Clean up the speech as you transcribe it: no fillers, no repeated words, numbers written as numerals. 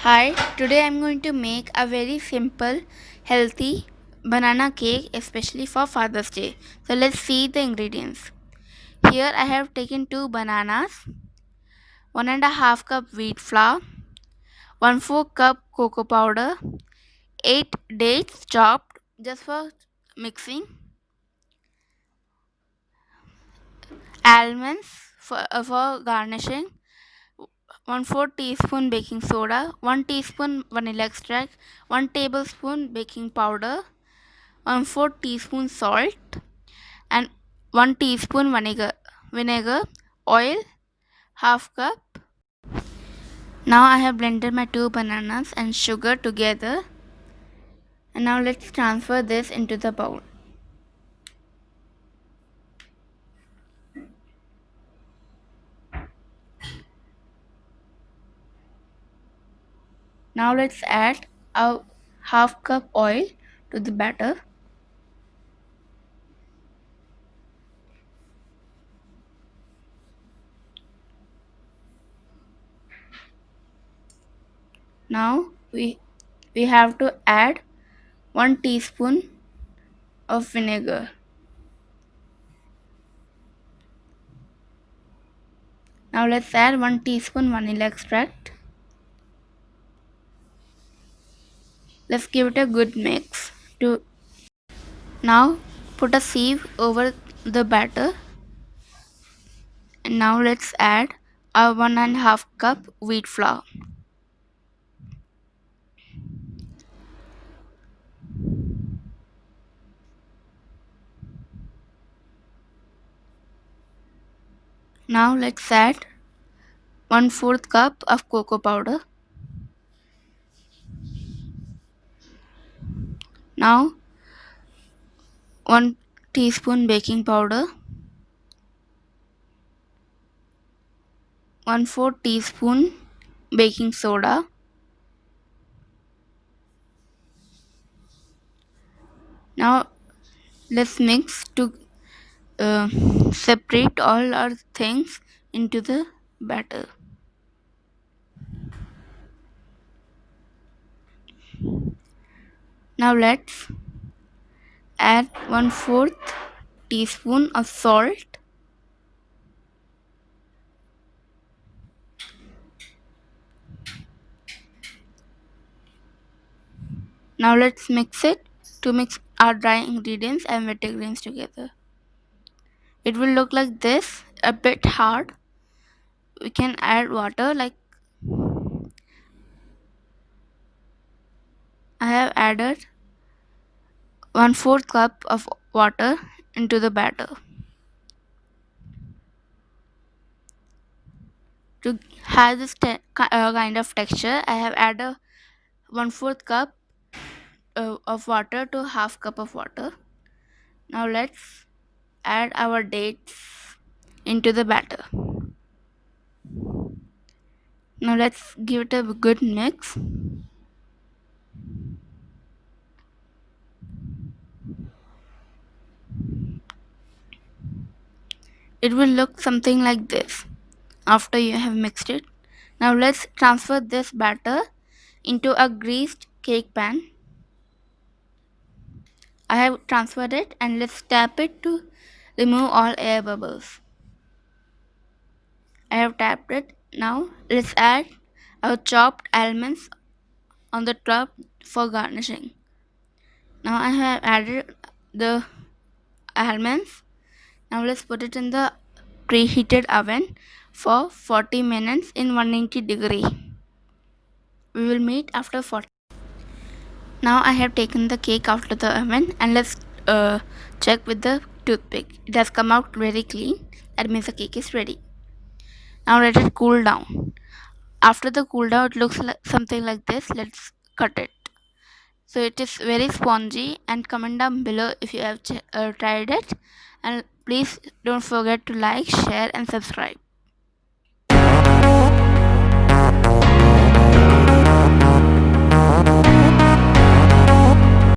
Hi, today I'm going to make a very simple, healthy banana cake, especially for Father's Day. So let's see the ingredients. Here I have taken 2 bananas, 1.5 cup wheat flour, 1/4 cup cocoa powder, 8 dates chopped just for mixing, almonds for garnishing, 1/4 teaspoon baking soda, 1 teaspoon vanilla extract, 1 tablespoon baking powder, 1/4 teaspoon salt, and 1 teaspoon vinegar, oil, half cup. Now I have blended my 2 bananas and sugar together, and now let's transfer this into the bowl. Now let's add a half cup oil to the batter. Now we have to add 1 teaspoon of vinegar. Now let's add 1 teaspoon vanilla extract. Let's give it a good mix. Now put a sieve over the batter, and now let's add a 1.5 cup wheat flour. Now let's add 1/4 cup of cocoa powder. Now 1 teaspoon baking powder, 1/4 teaspoon baking soda, now let's mix to separate all our things into the batter. Now let's add 1/4 teaspoon of salt. Now let's mix it to mix our dry ingredients and wet ingredients together. It will look like this, a bit hard. We can add water, like I have added 1/4 cup of water into the batter. To have this kind of texture, I have added 1/4 cup of water to half cup of water. Now let's add our dates into the batter. Now let's give it a good mix. It will look something like this after you have mixed it. Now let's transfer this batter into a greased cake pan. I have transferred it, and let's tap it to remove all air bubbles. I have tapped it. Now let's add our chopped almonds on the top for garnishing. Now I have added the almonds. Now let's put it in the preheated oven for 40 minutes in 190-degree. We will meet after 40. Now I have taken the cake out of the oven, and let's check with the toothpick. It has come out very clean. That means the cake is ready. Now let it cool down. After the cool down, it looks like something like this. Let's cut it. So it is very spongy, and comment down below if you have tried it, and please don't forget to like, share and subscribe.